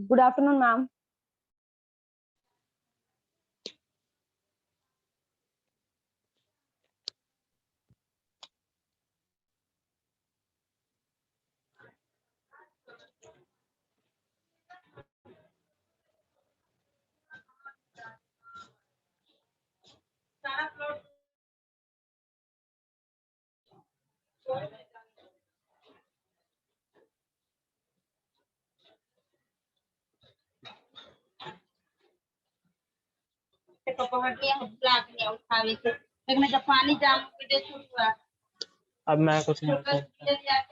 Good afternoon, ma'am. अब मैं कुछ नहीं करता।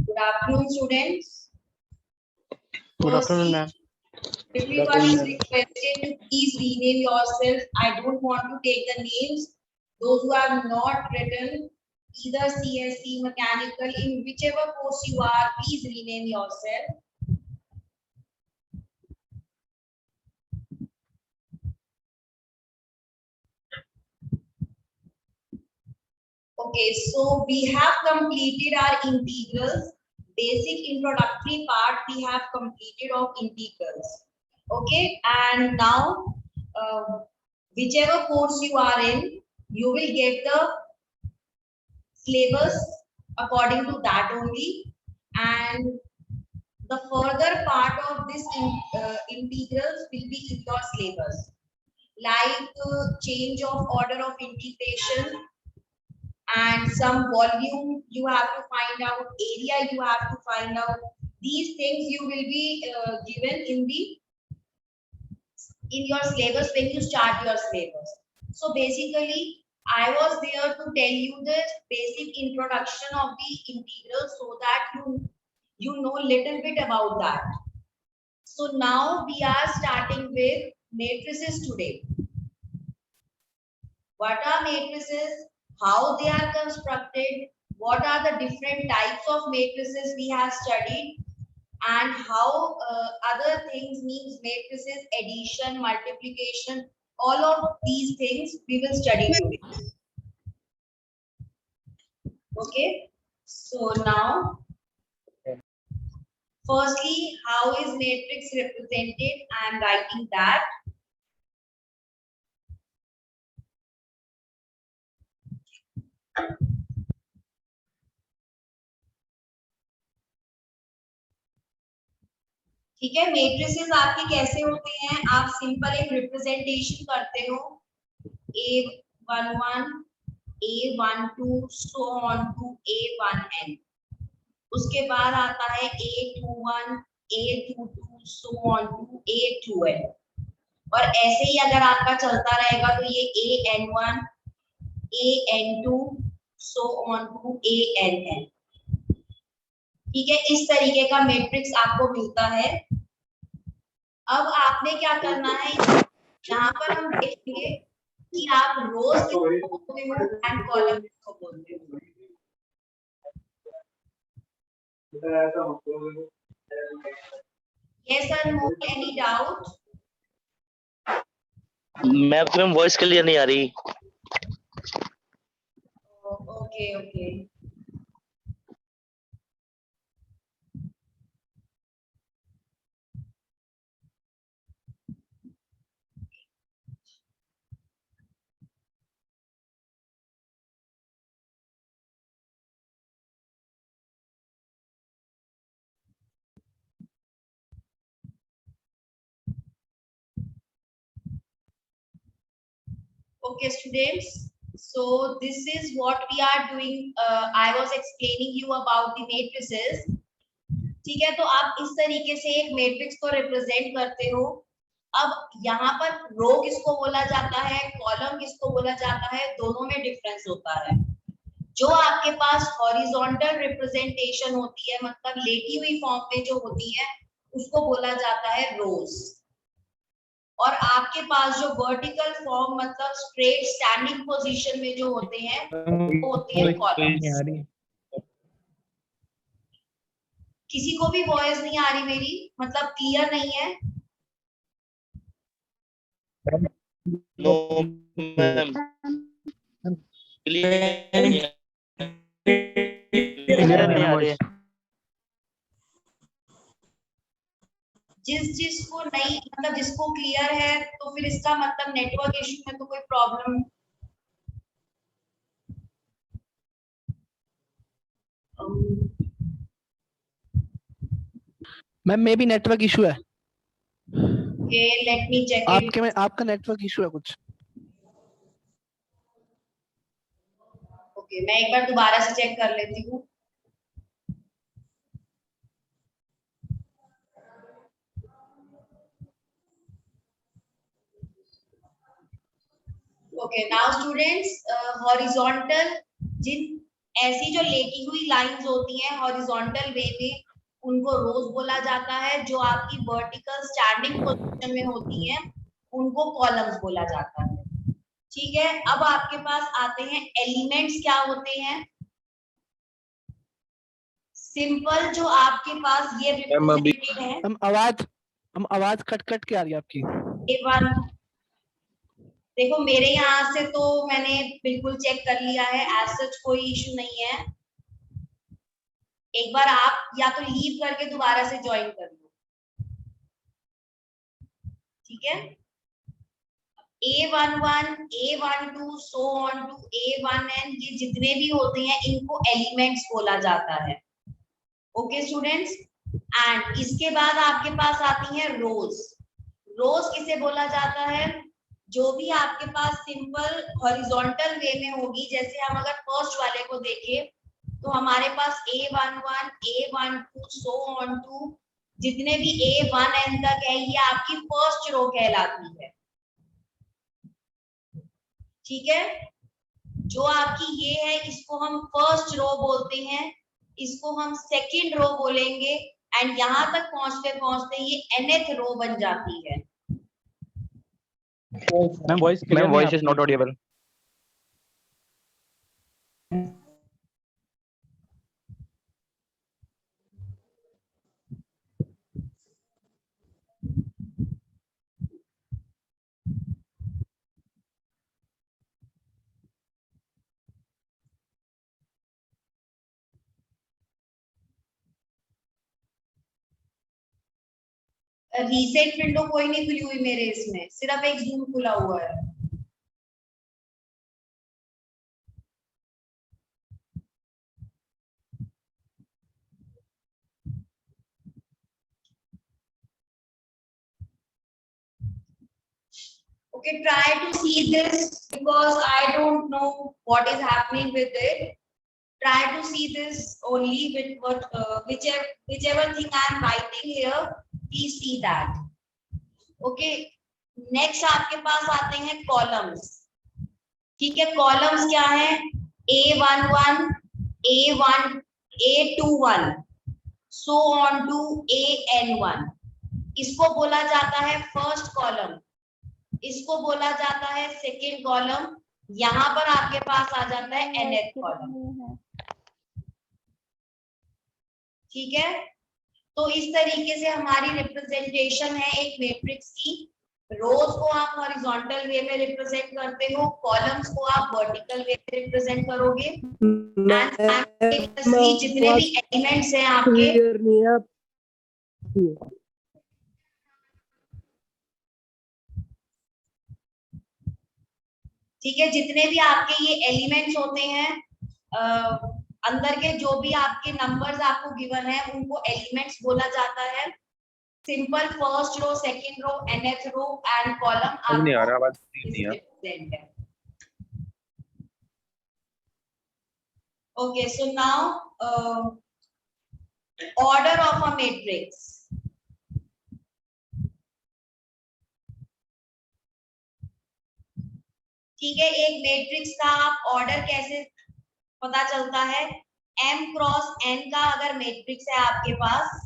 Good afternoon, students. Good afternoon, ma'am. Everyone is requested to please rename yourself. I don't want to take the names. Those who have not written either CSC, mechanical, in whichever course you are, please rename yourself. Okay, so we have completed our integrals. Basic introductory part we have completed of integrals. Okay, and now whichever course you are in, you will get the syllabus according to that only, and the further part of this integrals will be in your syllabus, like change of order of integration and some volume you have to find out, area you have to find out. These things you will be given in your syllabus when you start your syllabus. So basically, I was there to tell you the basic introduction of the integral so that you know little bit about that. So now we are starting with matrices today. What are matrices? How they are constructed? What are the different types of matrices we have studied? And how other things means matrices, addition, multiplication, all of these things we will study today. Okay, so now firstly, how is matrix represented? I am writing that. ठीक है, matrices आपके कैसे होते हैं? आप simple एक representation करते हो, A11, A12 so on to A1n. उसके बाद आता है A21, A22 so on to A2n. और ऐसे ही अगर आपका चलता रहेगा तो ये AN1, AN2 so on to ANN. ठीक है, इस तरीके का मैट्रिक्स आपको मिलता है। अब आपने क्या करना है, यहाँ पर हम देखेंगे कि आप रोज किसको बोलते हो एंड कॉलम किसको बोलते हो। Yes or no? Any doubt? Ma'am voice clear नहीं आ रही। Okay, okay. Okay, students. So this is what we are doing. I was explaining you about the matrices. ठीक है, तो आप इस तरीके से एक मैट्रिक्स को रिप्रेजेंट करते हो। अब यहाँ पर रो किसको बोला जाता है, कॉलम किसको बोला जाता है, दोनों में डिफरेंस होता है। जो आपके पास हॉरिजॉन्टल रिप्रेजेंटेशन होती है, मतलब लेटी हुई फॉर्म में जो होती है, उसको बोला जाता है रोज। और आपके पास जो वर्टिकल फॉर्म मतलब स्ट्रेट स्टैंडिंग पोजीशन में जो होते हैं वो होते हैं कॉलम्स। किसी को भी वॉइस नहीं आ रही मेरी, मतलब क्लियर नहीं है? नो मैम क्लियर नहीं आ रही है। जिसको नहीं, मतलब जिसको क्लियर है तो फिर इसका मतलब नेटवर्क इशू में तो कोई प्रॉब्लम। मैम मे भी नेटवर्क इशू है। ओके, लेट मी चेक आपके में आपका नेटवर्क इशू है कुछ। ओके, मैं एक बार दोबारा से चेक कर लेती हूँ। ओके, नाउ स्टूडेंट्स, हॉरिजॉन्टल जिन ऐसी जो लेटी हुई लाइंस होती हैं हॉरिजॉन्टल वे में, उनको रोज बोला जाता है। जो आपकी वर्टिकल स्टैंडिंग पोजीशन में होती हैं उनको कॉलम्स बोला जाता है। ठीक है, अब आपके पास आते हैं एलिमेंट्स क्या होते हैं। सिंपल जो आपके पास ये रिप्रेजेंटेड है। हम आवाज कट कट के आ रही है आपकी। A1 देखो, मेरे यहाँ से तो मैंने बिल्कुल चेक कर लिया है, एज सच कोई इशू नहीं है। एक बार आप या तो लीव करके दोबारा से ज्वाइन कर लो, ठीक है। A11, A12, so on to A1N, ये जितने भी होते हैं इनको एलिमेंट्स बोला जाता है। ओके स्टूडेंट्स, एंड इसके बाद आपके पास आती है रोज। रोज किसे बोला जाता है, जो भी आपके पास सिंपल हॉरिजॉन्टल वे में होगी। जैसे हम अगर फर्स्ट वाले को देखें तो हमारे पास A11, A12, so on to जितने भी A1N तक है, ये आपकी फर्स्ट रो कहलाती है। ठीक है, जो आपकी ये है इसको हम फर्स्ट रो बोलते हैं, इसको हम सेकंड रो बोलेंगे, एंड यहां तक पहुंचते पहुंचते ये nth रो बन जाती है। Ma'am voice is not Audible. Reset window कोई नहीं खुली हुई मेरे इसमें, सिर्फ एक जूम खुला हुआ है। Okay, try to see this because I don't know what is happening with it. Try to see this only with what whichever thing I am writing here. Please see that. Okay. Next आपके पास आते हैं columns. ठीक है, columns क्या है? A11, A1, A21, so on to AN1. इसको बोला जाता है फर्स्ट कॉलम, इसको बोला जाता है सेकेंड कॉलम, यहाँ पर आपके पास आ जाता है nth कॉलम। ठीक है, तो इस तरीके से हमारी रिप्रेजेंटेशन है एक मैट्रिक्स की। रोज को आप हॉरिजॉन्टल वे में रिप्रेजेंट करते हो, कॉलम्स को आप वर्टिकल वे में रिप्रेजेंट करोगे, एंड जितने भी एलिमेंट्स हैं आपके, ठीक है, जितने भी आपके ये एलिमेंट्स होते हैं अंदर के जो भी आपके नंबर्स आपको गिवन है उनको एलिमेंट्स बोला जाता है। Simple first row, second row, nth row and column नहीं आ रहा, आवाज नहीं आ रिप्रेजेंट है। Okay, so now order of a matrix. ठीक है, एक मैट्रिक्स का आप ऑर्डर कैसे पता चलता है? m क्रॉस n का अगर मैट्रिक्स है आपके पास,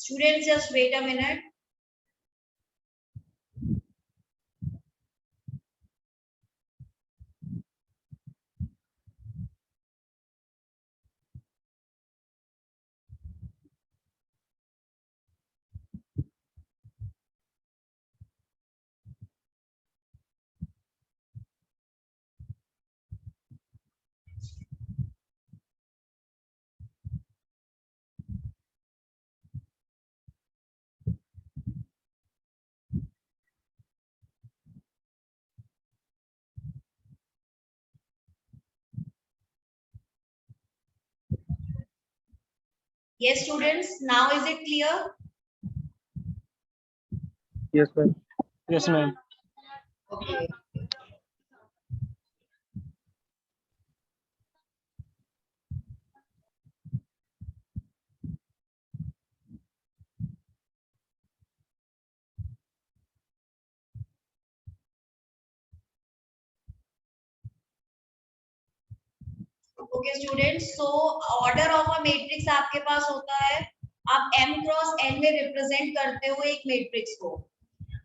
students just wait a minute. Yes, students, now is it clear? Yes, ma'am. Yes, ma'am. Okay. Okay students, so order of a matrix आपके पास होता है, आप m क्रॉस n में रिप्रेजेंट करते हो एक मैट्रिक्स को।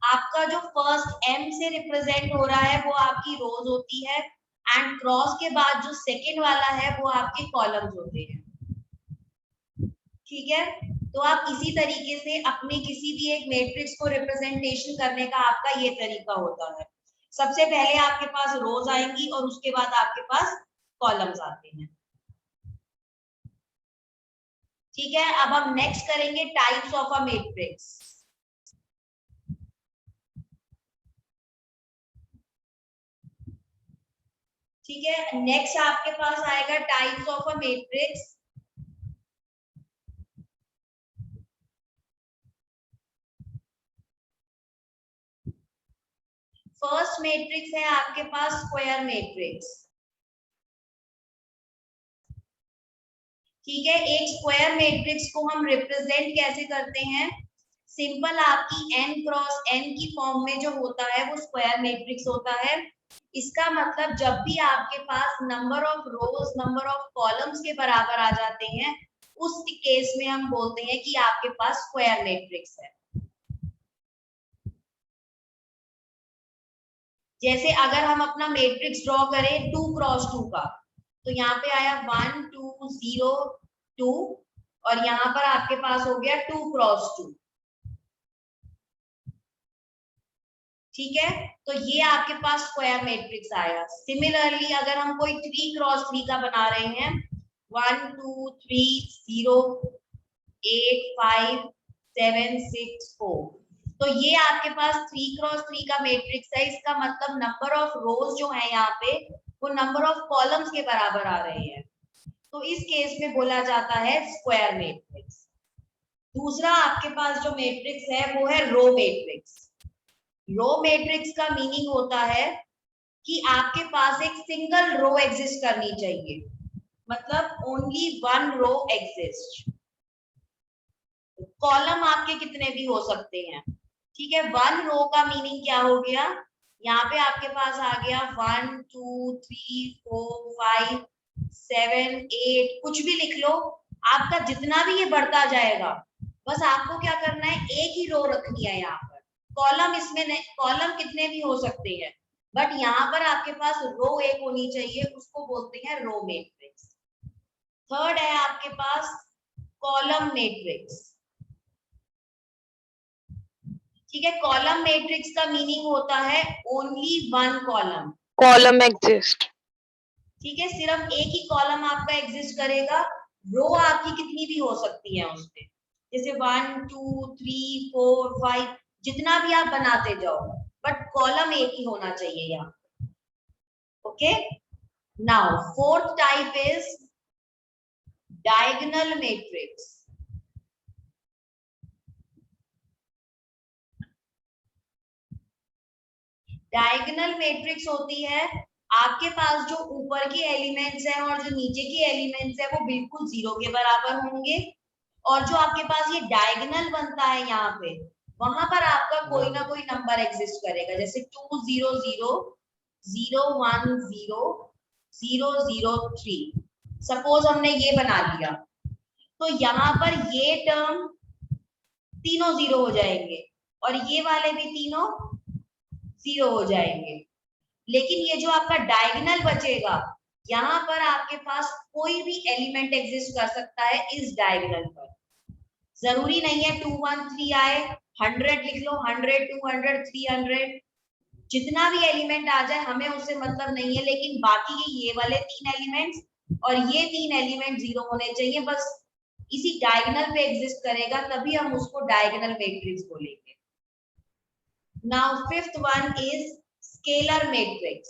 आपका जो फर्स्ट m से रिप्रेजेंट हो रहा है वो आपकी रोज होती है, एंड क्रॉस के बाद जो सेकंड वाला है वो आपके कॉलम्स होते हैं। ठीक है, तो आप इसी तरीके से अपने किसी भी एक मैट्रिक्स को रिप्रेजेंटेशन करने का आपका ये तरीका होता है। सबसे पहले आपके पास रोज आएंगी और उसके बाद आपके पास कॉलम्स आते हैं। ठीक है, अब हम नेक्स्ट करेंगे टाइप्स ऑफ अ मैट्रिक्स। ठीक है, नेक्स्ट आपके पास आएगा types of a matrix. First matrix है आपके पास स्क्वायर मैट्रिक्स। ठीक है, एक स्क्वायर मैट्रिक्स को हम रिप्रेजेंट कैसे करते हैं? सिंपल, आपकी n क्रॉस n की फॉर्म में जो होता है वो स्क्वायर मैट्रिक्स होता है। इसका मतलब जब भी आपके पास number of rows number of columns के बराबर आ जाते हैं, उस केस में हम बोलते हैं कि आपके पास स्क्वायर मैट्रिक्स है। जैसे अगर हम अपना मैट्रिक्स ड्रॉ करें 2 क्रॉस 2 का, तो यहाँ पे आया 1 2 0 2, और यहाँ पर आपके पास हो गया 2 क्रॉस 2। ठीक है, तो ये आपके पास स्क्वायर मैट्रिक्स आया। सिमिलरली अगर हम कोई 3 क्रॉस 3 का बना रहे हैं, 1 2 3 0 8 5 7 6 4। तो ये आपके पास 3 क्रॉस 3 का मैट्रिक्स है। इसका मतलब नंबर ऑफ रोज जो है यहाँ पे वो नंबर ऑफ कॉलम्स के बराबर आ रहे हैं, तो इस केस में बोला जाता है स्क्वायर मैट्रिक्स। दूसरा आपके पास जो मैट्रिक्स है वो है रो मैट्रिक्स। रो मैट्रिक्स का मीनिंग होता है कि आपके पास एक सिंगल रो एग्जिस्ट करनी चाहिए, मतलब only one row exist. Column आपके कितने भी हो सकते हैं, ठीक है। वन रो का मीनिंग क्या हो गया, यहाँ पे आपके पास आ गया 1 2 3 4 5 7 8, कुछ भी लिख लो, आपका जितना भी ये बढ़ता जाएगा, बस आपको क्या करना है, एक ही रो रखनी है यहाँ पर। कॉलम इसमें नहीं, कॉलम कितने भी हो सकते हैं, बट यहाँ पर आपके पास रो एक होनी चाहिए, उसको बोलते हैं रो मैट्रिक्स। थर्ड है आपके पास कॉलम मैट्रिक्स, ठीक है। कॉलम मैट्रिक्स का मीनिंग होता है only one column, column exist. ठीक है, सिर्फ एक ही कॉलम आपका एग्जिस्ट करेगा। रो आपकी कितनी भी हो सकती है उसमें, जैसे 1 2 3 4 5, जितना भी आप बनाते जाओ, बट कॉलम एक ही होना चाहिए यहाँ। Okay, now fourth type is diagonal matrix. Diagonal matrix होती है आपके पास जो ऊपर के एलिमेंट्स हैं और जो नीचे के एलिमेंट्स हैं वो बिल्कुल जीरो के बराबर होंगे, और जो आपके पास ये डायगोनल बनता है यहाँ पे, वहां पर आपका कोई ना कोई नंबर एग्जिस्ट करेगा, जैसे 2 0 0 0 1 0 0 0 3। सपोज हमने ये बना लिया, तो यहाँ पर ये टर्म तीनों जीरो हो जाएंगे और ये वाले भी तीनों जीरो हो जाएंगे। लेकिन ये जो आपका डायगोनल बचेगा, यहाँ पर आपके पास कोई भी एलिमेंट एग्जिस्ट कर सकता है इस डायगोनल पर। जरूरी नहीं है 2 1 3 आए, 100 लिख लो, 100 200 300, जितना भी एलिमेंट आ जाए हमें उससे मतलब नहीं है, लेकिन बाकी ये वाले 3 एलिमेंट्स और ये 3 एलिमेंट जीरो होने चाहिए, बस इसी डायगोनल पे एग्जिस्ट करेगा, तभी हम उसको डायगोनल मैट्रिक्स बोलेंगे। Now fifth one is scalar matrix.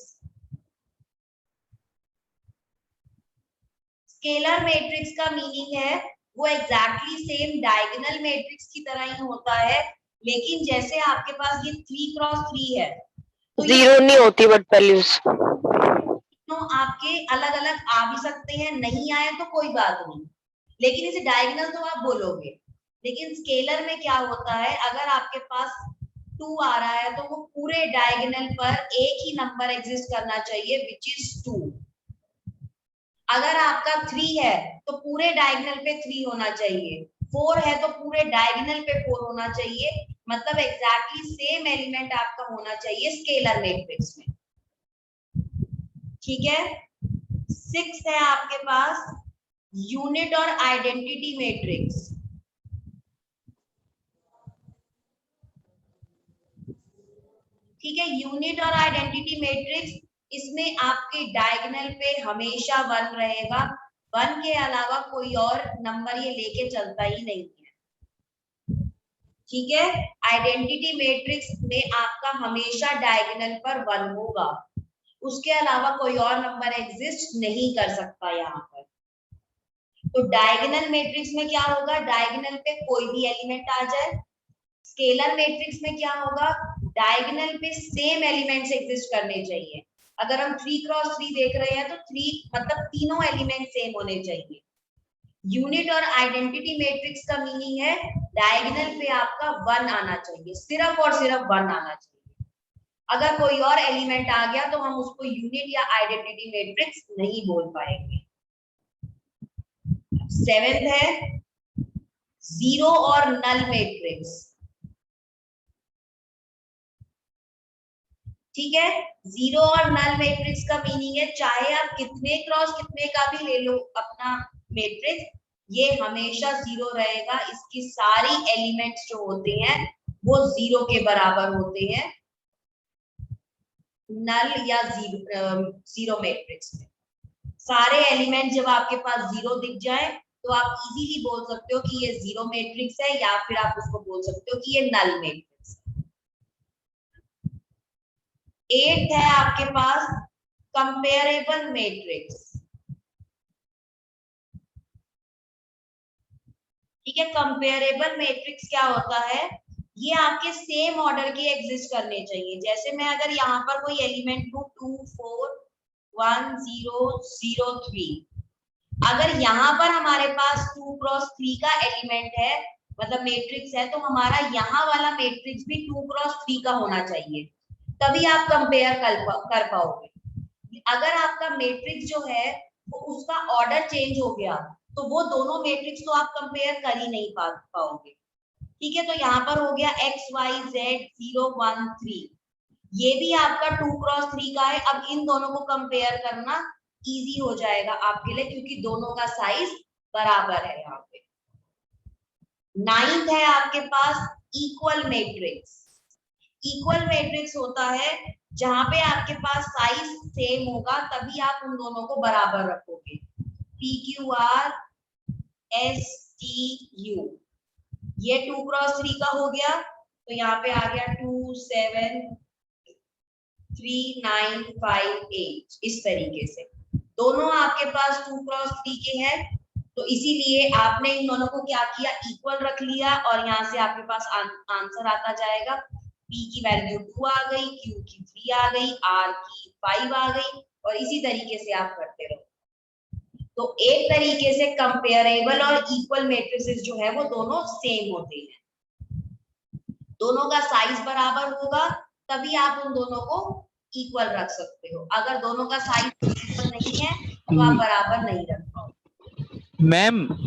Scalar matrix का मीनिंग है वो एग्जैक्टली सेम डायगोनल मैट्रिक्स की तरह ही होता है, लेकिन जैसे आपके पास ये 3 क्रॉस 3 है, तो जीरो नहीं होती बट वैल्यूज तो आपके अलग अलग आ भी सकते हैं, नहीं आए तो कोई बात नहीं, लेकिन इसे डायगोनल तो आप बोलोगे। लेकिन स्केलर में क्या होता है, अगर आपके पास 2 आ रहा है तो वो पूरे डायगोनल पर एक ही नंबर एग्जिस्ट करना चाहिए, विच इज 2। अगर आपका 3 है तो पूरे डायगोनल पे 3 होना चाहिए, 4 है तो पूरे डायगोनल पे 4 होना चाहिए, मतलब एग्जैक्टली सेम एलिमेंट आपका होना चाहिए स्केलर मैट्रिक्स में, ठीक है। 6 है आपके पास यूनिट और आइडेंटिटी मैट्रिक्स। ठीक है, यूनिट और आइडेंटिटी मैट्रिक्स, इसमें आपके डायगोनल पे हमेशा 1 रहेगा, 1 के अलावा कोई और नंबर ये लेके चलता ही नहीं है, ठीक है। आइडेंटिटी मैट्रिक्स में आपका हमेशा डायगोनल पर 1 होगा, उसके अलावा कोई और नंबर एग्जिस्ट नहीं कर सकता यहाँ पर। तो डायगोनल मैट्रिक्स में क्या होगा, डायगोनल पे कोई भी एलिमेंट आ जाए। स्केलर मैट्रिक्स में क्या होगा, डायगोनल पे सेम एलिमेंट्स एग्जिस्ट करने चाहिए। अगर हम 3 क्रॉस 3 देख रहे हैं तो 3 मतलब तीनों एलिमेंट सेम होने चाहिए। यूनिट और आइडेंटिटी मैट्रिक्स का मीनिंग है डायगोनल पे आपका 1 आना चाहिए, सिर्फ और सिर्फ 1 आना चाहिए। अगर कोई और एलिमेंट आ गया तो हम उसको यूनिट या आइडेंटिटी मैट्रिक्स नहीं बोल पाएंगे। 7th है जीरो और नल मैट्रिक्स, ठीक है। जीरो और नल मैट्रिक्स का मीनिंग है चाहे आप कितने क्रॉस कितने का भी ले लो अपना मैट्रिक्स, ये हमेशा जीरो रहेगा, इसकी सारी एलिमेंट्स जो होते हैं वो जीरो के बराबर होते हैं नल या जीरो मैट्रिक्स में। सारे एलिमेंट जब आपके पास जीरो दिख जाए तो आप इजीली बोल सकते हो कि ये जीरो मैट्रिक्स है, या फिर आप उसको बोल सकते हो कि ये नल मैट्रिक्स है। 8 है आपके पास कंपेरेबल मैट्रिक्स। ठीक है, कंपेरेबल मैट्रिक्स क्या होता है, ये आपके सेम ऑर्डर के एग्जिस्ट करने चाहिए। जैसे मैं अगर यहाँ पर कोई एलिमेंट लूं 2 4 1 0 0 3, अगर यहाँ पर हमारे पास 2 क्रॉस 3 का एलिमेंट है, मतलब मैट्रिक्स है, तो हमारा यहाँ वाला मैट्रिक्स भी 2 क्रॉस 3 का होना चाहिए, तभी आप कंपेयर कर पाओगे। अगर आपका मैट्रिक्स जो है वो उसका ऑर्डर चेंज हो गया तो वो दोनों मैट्रिक्स तो आप कंपेयर कर ही नहीं पाओगे। ठीक है, तो यहाँ पर हो गया x y z 0 1 3, ये भी आपका 2 क्रॉस 3 का है। अब इन दोनों को कंपेयर करना इजी हो जाएगा आपके लिए, क्योंकि दोनों का साइज बराबर है। यहाँ पे 9th है आपके पास इक्वल मैट्रिक्स। इक्वल मैट्रिक्स होता है जहां पे आपके पास साइज सेम होगा, तभी आप उन दोनों को बराबर रखोगे। PQR STU, ये 2 क्रॉस 3 का हो गया, तो यहाँ पे आ गया 2 7 3 9 5 8। इस तरीके से दोनों आपके पास 2 क्रॉस 3 के हैं, तो इसीलिए आपने इन दोनों को क्या किया, इक्वल रख लिया, और यहाँ से आपके पास आंसर आता जाएगा। P की वैल्यू 2 आ गई, Q की 3 आ गई, R की 5 आ गई, और इसी तरीके से आप करते रहो। तो एक तरीके से कंपेरेबल और इक्वल मैट्रिसेस जो है वो दोनों सेम होते हैं, दोनों का साइज बराबर होगा, तभी आप उन दोनों को इक्वल रख सकते हो। अगर दोनों का साइज इक्वल नहीं है तो आप बराबर नहीं रख पाओगे।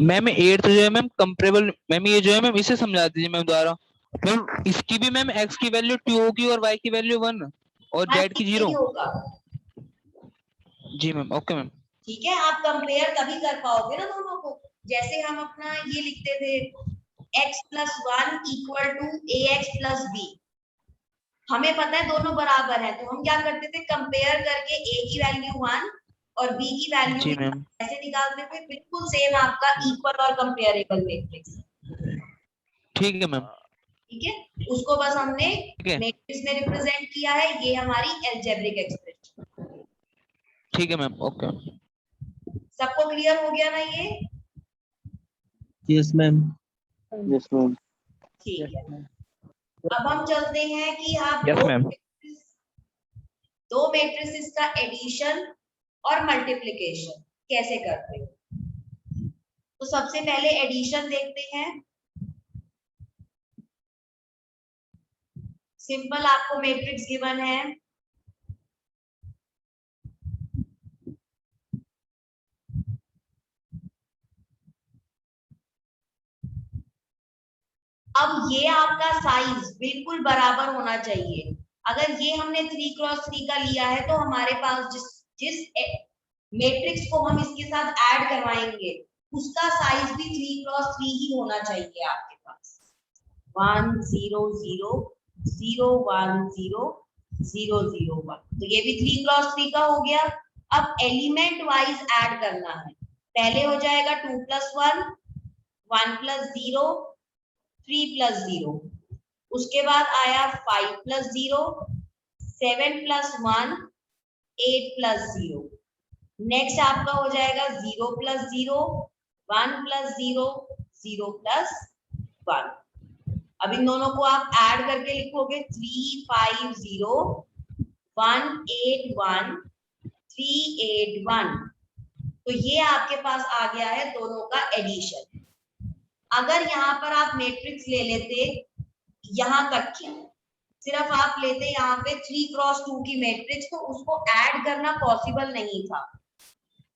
मैम 8 जो है मैम कंपेरेबल, मैम ये जो है मैम इसे समझा दीजिए मैम दोबारा। मैम इसकी भी मैम x की वैल्यू 2 होगी और y की वैल्यू 1 और z की 0 होगा। जी मैम, ओके मैम। ठीक है, आप कंपेयर तभी कर पाओगे ना दोनों को। जैसे हम अपना ये लिखते थे x + 1 = ax + b, हमें पता है दोनों बराबर है, तो हम क्या करते थे, कंपेयर करके a की वैल्यू 1 और b की वैल्यू ऐसे निकालते थे। बिल्कुल सेम आपका इक्वल और कंपेरेबल मैट्रिक्स। ठीक है मैम, ठीक है, उसको बस हमने मैट्रिक्स में रिप्रेजेंट किया है, ये हमारी अलजेब्रिक एक्सप्रेशन। ठीक है मैम, ओके। सबको क्लियर हो गया ना ये? Yes ma'am. Yes ma'am. ठीक है, अब हम चलते हैं कि आप Yes, ma'am. दो मैट्रिसेस का एडिशन और मल्टीप्लिकेशन कैसे करते हो। तो सबसे पहले एडिशन देखते हैं। सिंपल आपको मैट्रिक्स गिवन है, अब ये आपका साइज बिल्कुल बराबर होना चाहिए। अगर ये हमने 3 क्रॉस 3 का लिया है तो हमारे पास जिस मैट्रिक्स को हम इसके साथ ऐड करवाएंगे उसका साइज भी 3 क्रॉस 3 ही होना चाहिए आपके पास। 1 0 0 0 1 0 0 0 1, तो ये भी 3 क्रॉस 3 का हो गया। अब एलिमेंट वाइज ऐड करना है। पहले हो जाएगा 2 + 1 1 + 0 3 + 0, उसके बाद आया 5 + 0 7 + 1 8 + 0। नेक्स्ट आपका हो जाएगा 0 + 0 1 + 0 0 + 1। अब इन दोनों को आप ऐड करके लिखोगे 3 5 0 1 8 1 3 8 1। तो ये आपके पास आ गया है दोनों का एडिशन। अगर यहाँ पर आप मैट्रिक्स ले लेते यहाँ तक की, सिर्फ आप लेते यहाँ पे 3 क्रॉस 2 की मैट्रिक्स, तो उसको ऐड करना पॉसिबल नहीं था।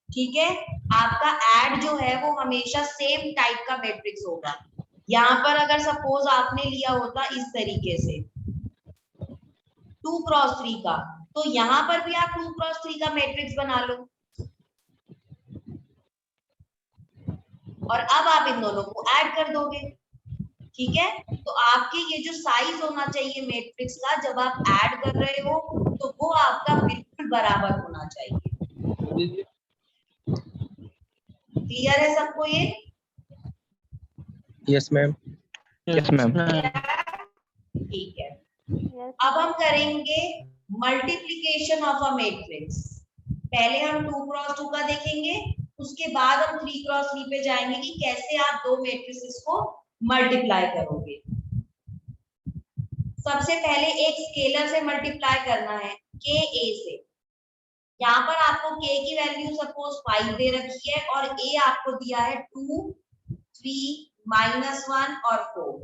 ठीक है, आपका ऐड जो है वो हमेशा सेम टाइप का मैट्रिक्स होगा। यहाँ पर अगर सपोज आपने लिया होता इस तरीके से 2 क्रॉस 3 का, तो यहाँ पर भी आप 2 क्रॉस 3 का मैट्रिक्स बना लो, और अब आप इन दोनों को ऐड कर दोगे। ठीक है, तो आपके ये जो साइज होना चाहिए मैट्रिक्स का जब आप ऐड कर रहे हो, तो वो आपका बिल्कुल बराबर होना चाहिए। क्लियर है सबको ये? Yes, ma'am. Yes, ma'am. ठीक है, अब हम करेंगे मल्टीप्लीकेशन ऑफ अ मैट्रिक्स। पहले हम 2 क्रॉस 2 का देखेंगे, उसके बाद हम 3 क्रॉस 3 पे जाएंगे कि कैसे आप दो मैट्रिसेस को मल्टीप्लाई करोगे। सबसे पहले एक स्केलर से मल्टीप्लाई करना है, के ए से। यहाँ पर आपको k की वैल्यू सपोज 5 दे रखी है और a आपको दिया है 2, 3, -1 और 4।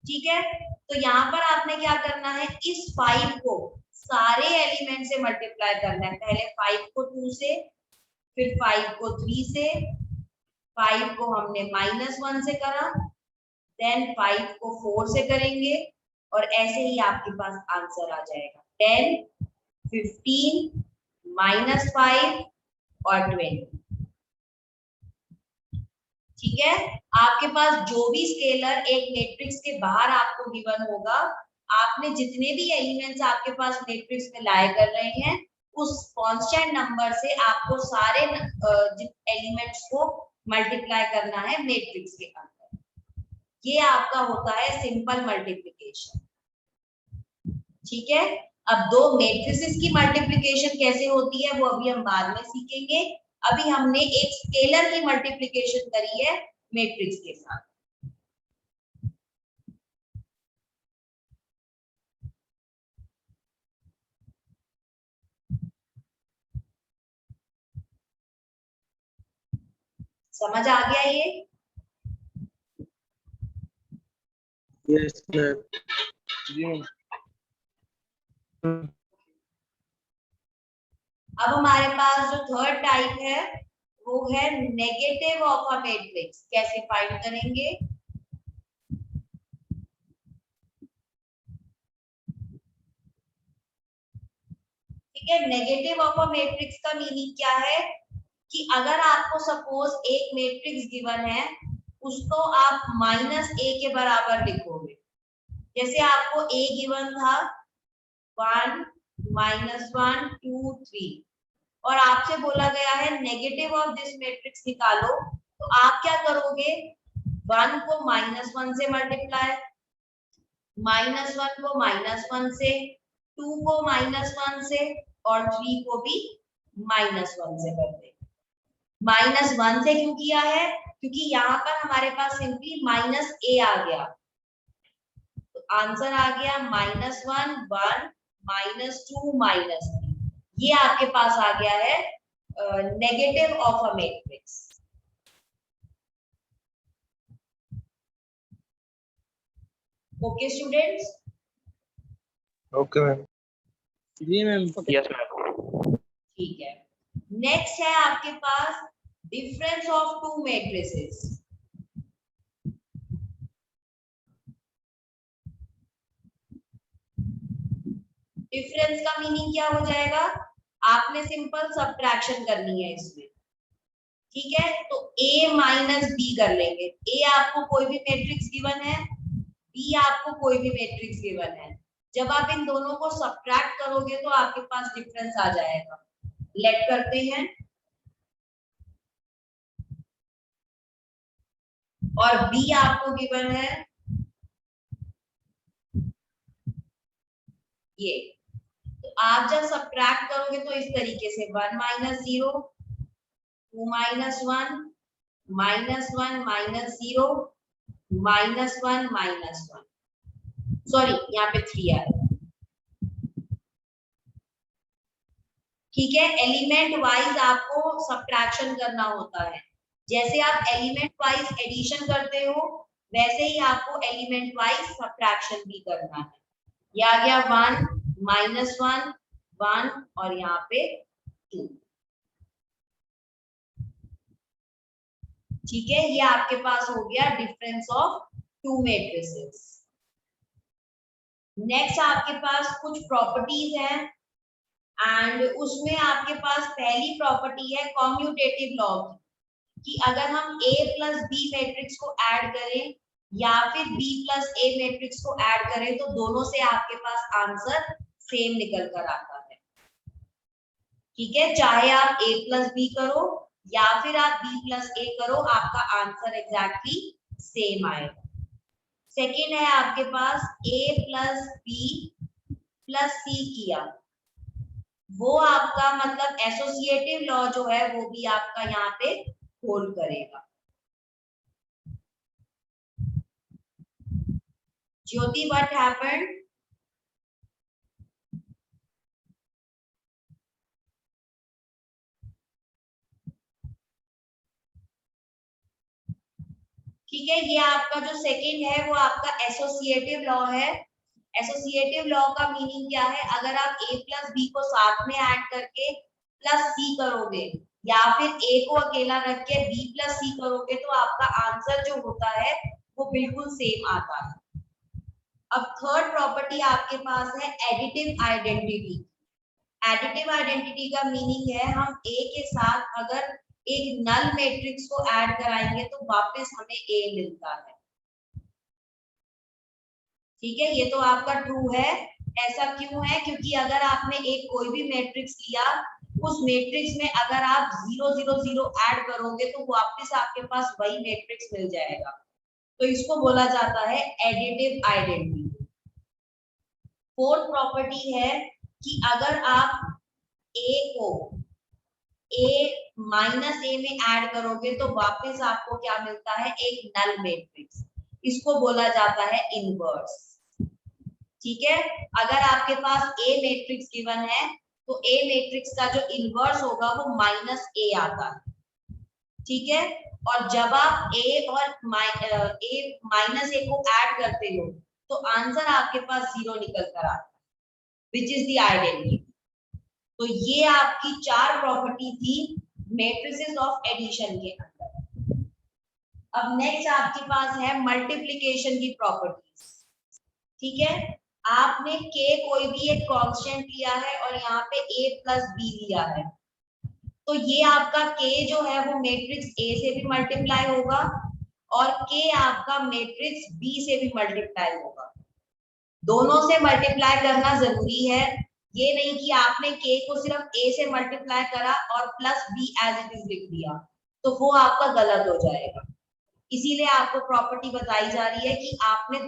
ठीक है, तो यहाँ पर आपने क्या करना है, इस 5 को सारे एलिमेंट से मल्टीप्लाई करना है। पहले 5 को 2 से, फिर 5 को 3 से, 5 को हमने -1 से करा, देन 5 को 4 से करेंगे और ऐसे ही आपके पास आंसर आ जाएगा 10, 15, -5 और 20। ठीक है, आपके पास जो भी स्केलर एक मैट्रिक्स के बाहर आपको गिवन होगा, आपने जितने भी एलिमेंट्स आपके पास मैट्रिक्स में लाए कर रहे हैं, उस कांस्टेंट नंबर से आपको सारे एलिमेंट्स को मल्टीप्लाई करना है मैट्रिक्स के अंदर। ये आपका होता है सिंपल मल्टीप्लिकेशन। ठीक है, अब दो मैट्रिसेस की मल्टीप्लिकेशन कैसे होती है वो अभी हम बाद में सीखेंगे। अभी हमने एक स्केलर की मल्टीप्लिकेशन करी है मैट्रिक्स के साथ। समझ आ गया ये? Yes, ma'am. अब हमारे पास जो थर्ड टाइप है वो है नेगेटिव ऑफ अ मैट्रिक्स। कैसे फाइंड करेंगे? ठीक है, नेगेटिव ऑफ अ मैट्रिक्स का मीनिंग क्या है कि अगर आपको सपोज एक मैट्रिक्स गिवन है, उसको आप -a के बराबर लिखोगे। जैसे आपको a गिवन था 1, -1, 2, 3 और आपसे बोला गया है नेगेटिव ऑफ दिस मैट्रिक्स निकालो, तो आप क्या करोगे? 1 को -1 से मल्टीप्लाई, -1 को -1 से, 2 को -1 से और 3 को भी -1 से कर दे। -1 से क्यों किया है? क्योंकि यहाँ पर हमारे पास सिंपली -a आ गया, तो आंसर आ गया -1, 1, -2, -3। ये आपके पास आ गया है negative of a matrix. Okay students? Okay, ma'am. जी मैम। Yes ma'am. ठीक है, नेक्स्ट है आपके पास difference of two matrices. Difference का मीनिंग क्या हो जाएगा? आपने सिंपल सब्ट्रैक्शन करनी है इसमें। ठीक है, तो a माइनस b कर लेंगे। a आपको कोई भी मैट्रिक्स गिवन है, b आपको कोई भी मैट्रिक्स गिवन है। जब आप इन दोनों को सब्ट्रैक्ट करोगे तो आपके पास डिफरेंस आ जाएगा। लेट करते हैं, और b आपको गिवन है ये, तो आप जब सब्ट्रैक्ट करोगे तो इस तरीके से 1 - 0, 2 - 1, -1 -0, -1 -1, सॉरी यहाँ पे 3 आ रहा है। ठीक है, एलिमेंट वाइज आपको सब्ट्रैक्शन करना होता है। जैसे आप एलिमेंट वाइज एडिशन करते हो, वैसे ही आपको एलिमेंट वाइज सब्ट्रैक्शन भी करना है। ये आ गया 1, -1, 1 और यहाँ पे 2। ठीक है, ये आपके पास हो गया difference of two matrices. Next आपके पास कुछ प्रॉपर्टीज हैं एंड उसमें आपके पास पहली प्रॉपर्टी है कॉम्यूटेटिव लॉ कि अगर हम a + b मैट्रिक्स को ऐड करें या फिर b + a मैट्रिक्स को ऐड करें तो दोनों से आपके पास आंसर सेम निकल कर आता है। ठीक है, चाहे आप a + b करो या फिर आप b प्लस a करो, आपका आंसर एग्जैक्टली सेम आएगा। सेकेंड है आपके पास a plus b plus c किया, वो आपका मतलब एसोसिएटिव लॉ जो है वो भी आपका यहाँ पे होल्ड करेगा। ज्योति, व्हाट हैपेंड? ठीक है, ये आपका जो सेकंड है वो आपका एसोसिएटिव लॉ है। एसोसिएटिव लॉ का मीनिंग क्या है? अगर आप a प्लस बी को साथ में ऐड करके प्लस सी करोगे या फिर a को अकेला रख के b प्लस सी करोगे तो आपका आंसर जो होता है वो बिल्कुल सेम आता है। अब थर्ड प्रॉपर्टी आपके पास है एडिटिव आइडेंटिटी। एडिटिव आइडेंटिटी का मीनिंग है हम a के साथ अगर एक नल मैट्रिक्स को ऐड कराएंगे तो वापस हमें a मिलता है। ठीक है, ये तो आपका ट्रू है। ऐसा क्यों है? क्योंकि अगर आपने एक कोई भी मैट्रिक्स लिया, उस मैट्रिक्स में अगर आप 0 0 0 ऐड करोगे तो वापस आपके पास वही मैट्रिक्स मिल जाएगा। तो इसको बोला जाता है एडिटिव आइडेंटिटी। फोर्थ प्रॉपर्टी है कि अगर आप a को a माइनस a में ऐड करोगे तो वापस आपको क्या मिलता है? एक नल मैट्रिक्स। इसको बोला जाता है इनवर्स। ठीक है, अगर आपके पास a मैट्रिक्स गिवन है तो a मैट्रिक्स का जो इनवर्स होगा वो माइनस a आता है। ठीक है, और जब आप a और a माइनस a को ऐड करते हो तो आंसर आपके पास 0 निकल कर आता है, विच इज द आइडेंटिटी। तो ये आपकी 4 प्रॉपर्टी थी मैट्रिसेस ऑफ एडिशन के अंदर। अब नेक्स्ट आपके पास है मल्टीप्लिकेशन की प्रॉपर्टीज। ठीक है, आपने k कोई भी एक कांस्टेंट लिया है और यहाँ पे a प्लस b लिया है, तो ये आपका k जो है वो मैट्रिक्स a से भी मल्टीप्लाई होगा और k आपका मैट्रिक्स b से भी मल्टीप्लाई होगा। दोनों से मल्टीप्लाई करना जरूरी है। ये नहीं कि आपने k को सिर्फ a से मल्टीप्लाई करा और plus b as it is लिख दिया, तो वो आपका गलत हो जाएगा। इसीलिए आपको प्रॉपर्टी बताई जा रही है कि आपने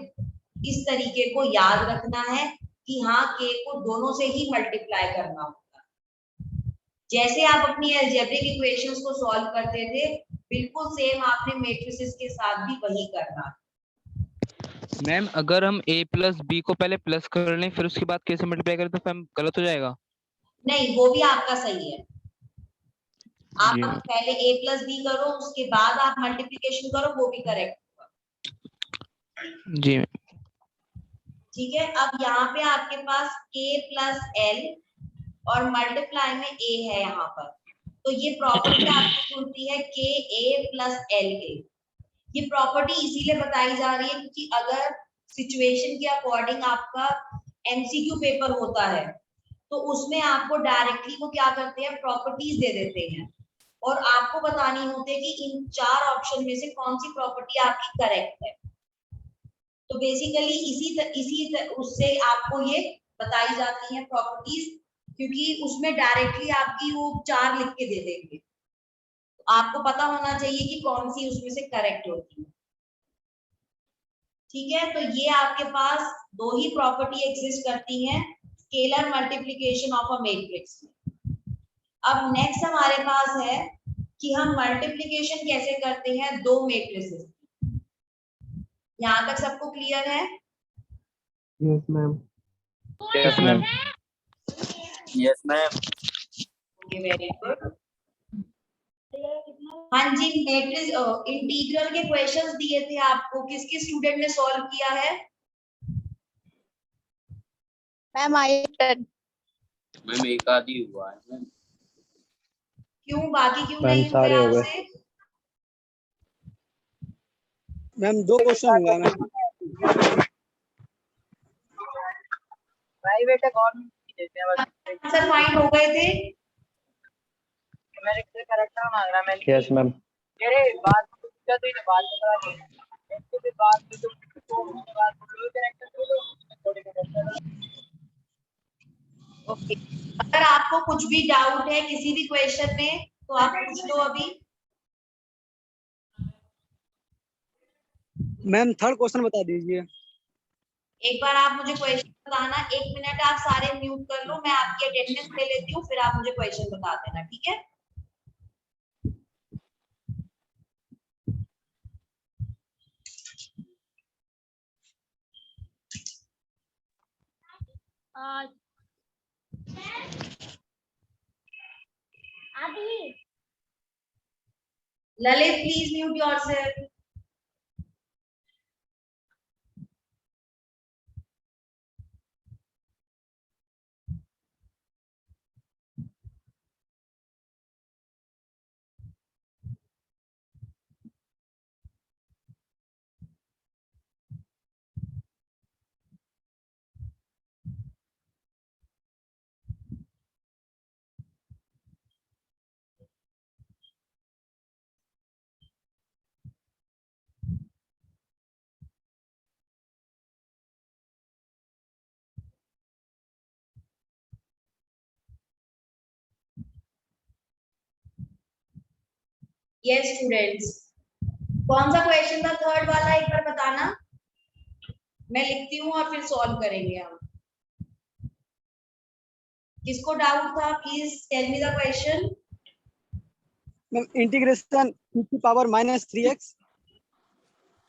इस तरीके को याद रखना है कि हाँ k को दोनों से ही मल्टीप्लाई करना होगा। जैसे आप अपनी अलजेब्रिक इक्वेशंस को सॉल्व करते थे, बिल्कुल सेम आपने मैट्रिसेस के साथ भी वही करना है। मैम अगर हम a प्लस b को पहले प्लस कर लें फिर उसके बाद कैसे मल्टीप्लाई करें तो फिर गलत हो जाएगा? नहीं, वो भी आपका सही है। आप पहले a प्लस बी करो, उसके बाद आप मल्टीप्लिकेशन करो, वो भी करेक्ट होगा। जी। ठीक है, अब यहाँ पे आपके पास k प्लस l और मल्टीप्लाई में a है यहाँ पर, तो ये प्रॉपर्टी आपको मिलती है k a plus l a। ये प्रॉपर्टी इसीलिए बताई जा रही है क्योंकि अगर सिचुएशन के अकॉर्डिंग आपका एमसीक्यू पेपर होता है तो उसमें आपको डायरेक्टली वो क्या करते हैं, प्रॉपर्टीज दे देते हैं और आपको बतानी होती है कि इन 4 ऑप्शन में से कौन सी प्रॉपर्टी आपकी करेक्ट है। तो बेसिकली उससे आपको ये बताई जाती है प्रॉपर्टीज, क्योंकि उसमें डायरेक्टली आपकी वो 4 लिख के दे देंगे, तो आपको पता होना चाहिए कि कौन सी उसमें से करेक्ट होती है। ठीक है, तो ये आपके पास 2 ही प्रॉपर्टी एग्जिस्ट करती हैं scalar multiplication of a matrix में। अब नेक्स्ट हमारे पास है कि हम मल्टीप्लिकेशन कैसे करते हैं 2 मैट्रिसेस। यहाँ तक सबको क्लियर है? Yes, ma'am. Yes, ma'am. Yes ma'am. Very good. हाँ जी, मैट्रिक्स इंटीग्रल के क्वेश्चंस दिए थे आपको, किसके स्टूडेंट ने सॉल्व किया है? मैम आई मैम एक आधी हुआ है मैम। क्यों, बाकी क्यों मैम, नहीं हुए सारे हो गए। आपसे? मैम 2 क्वेश्चन हुआ मैम। प्राइवेट है गवर्नमेंट आंसर फाइंड हो गए थे? मेरे से करेक्टर मांग रहा मैं। Yes, ma'am. अरे बात पूछा तो ये बात करा दी इसके भी बात तो बात करेक्टर बोलो। ओके, अगर आपको कुछ भी डाउट है किसी भी क्वेश्चन में तो आप पूछ लो अभी। मैम थर्ड क्वेश्चन बता दीजिए। एक बार आप मुझे क्वेश्चन बताना, 1 मिनट आप सारे म्यूट कर लो, मैं आपकी अटेंडेंस ले लेती हूँ, फिर आप मुझे क्वेश्चन बता देना, ठीक है? Lalit please mute yourself. Yes students, कौन सा क्वेश्चन था थर्ड वाला, एक बार बताना, मैं लिखती हूँ और फिर सॉल्व करेंगे हम। किसको डाउट था, please tell me the question. Ma'am integration e की power -3x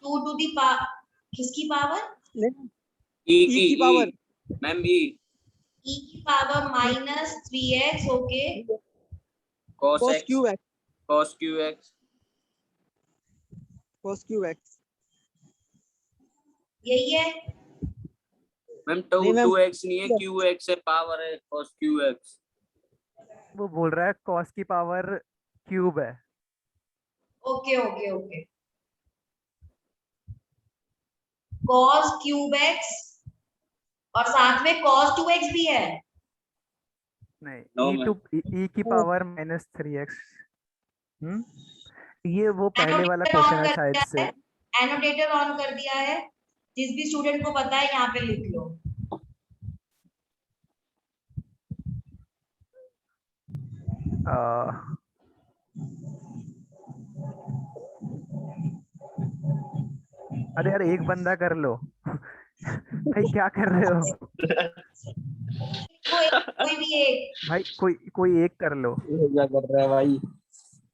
2 to the power, किसकी पावर? नहीं e की पावर मैम e की power -3x, okay. cos cos x qx cos qx cos qx यही है। मैम नहीं मैम 2x नहीं है, qx है, पावर है cos qx। वो बोल रहा है कॉस की पावर क्यूब है। Okay okay okay, cos cube x और साथ में cos 2x भी है। नहीं No, e टू e की पावर -3x। ये वो पहले वाला एनोटेटर क्वेश्चन ऑन है कर शायद दिया से। है, एनोटेटर ऑन कर दिया है, जिस भी स्टूडेंट को पता है यहाँ पे लिख लो। अरे यार एक बंदा कर लो। भाई क्या कर रहे हो? कोई भी एक। भाई कोई एक कर लो। क्या कर रहा है भाई?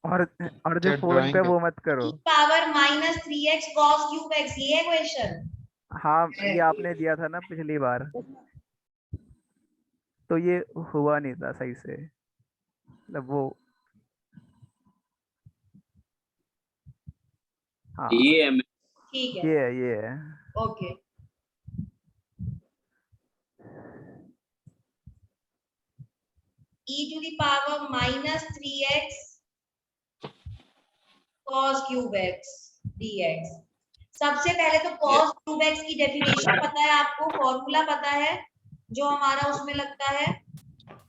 और जो फोन पे वो मत करो। Power -3x cos cube x, ये है क्वेश्चन। हाँ ये आपने दिया था ना पिछली बार, तो ये हुआ नहीं था सही से, मतलब वो। हाँ ये है ठीक है, ये है। Okay. e to the power -3x cos cube x dx। सबसे पहले तो cos क्यूब x की डेफिनेशन पता है आपको, फॉर्मूला पता है जो हमारा उसमें लगता है?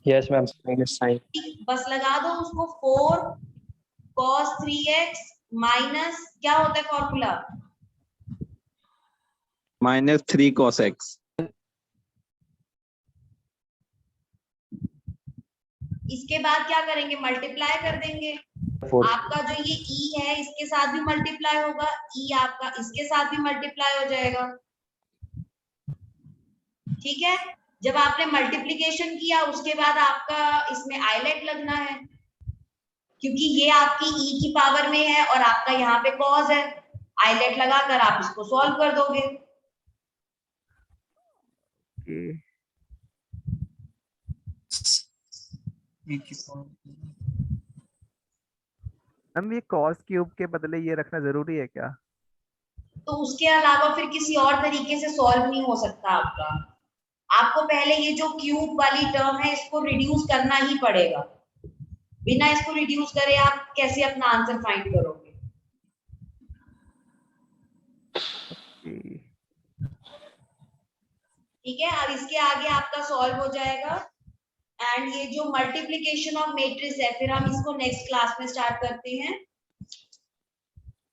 Yes ma'am, minus sine. बस लगा दो उसको, 4 cos 3x माइनस क्या होता है फॉर्मूला? -3 cos x। इसके बाद क्या करेंगे, मल्टीप्लाई कर देंगे। आपका जो ये e है इसके साथ भी मल्टीप्लाई होगा, e आपका इसके साथ भी मल्टीप्लाई हो जाएगा, ठीक है? जब आपने मल्टीप्लिकेशन किया उसके बाद आपका इसमें आइलेट लगना है, क्योंकि ये आपकी e की पावर में है और आपका यहाँ पे cos है। आइलेट लगाकर आप इसको सॉल्व कर दोगे। हम ये cos क्यूब के बदले ये रखना जरूरी है क्या? तो उसके अलावा फिर किसी और तरीके से सॉल्व नहीं हो सकता आपका। आपको पहले ये जो क्यूब वाली टर्म है इसको रिड्यूस करना ही पड़ेगा, बिना इसको रिड्यूस करे आप कैसे अपना आंसर फाइंड करोगे? ठीक है, अब इसके आगे आपका सॉल्व हो जाएगा। एंड ये जो मल्टीप्लिकेशन ऑफ मैट्रिक्स है फिर हम इसको नेक्स्ट क्लास में स्टार्ट करते हैं।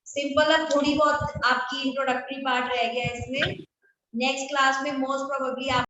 सिंपल, अब थोड़ी बहुत आपकी इंट्रोडक्टरी पार्ट रह गया है इसमें। नेक्स्ट क्लास में मोस्ट प्रोबेबली आप